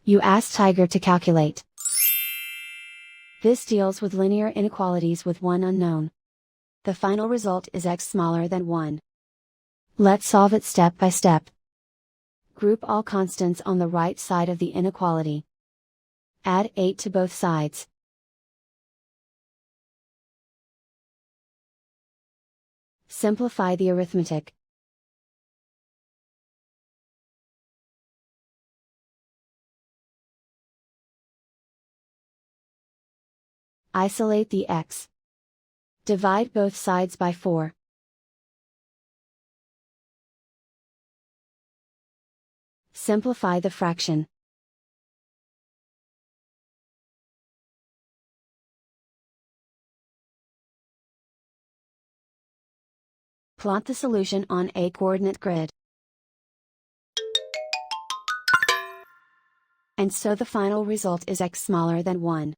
You ask Tiger to calculate. This deals with linear inequalities with one unknown. The final result is x smaller than 1. Let's solve it step by step. Group all constants on the right side of the inequality. Add 8 to both sides. Simplify the arithmetic. Isolate the x. Divide both sides by 4. Simplify the fraction. Plot the solution on a coordinate grid. And so the final result is x smaller than 1.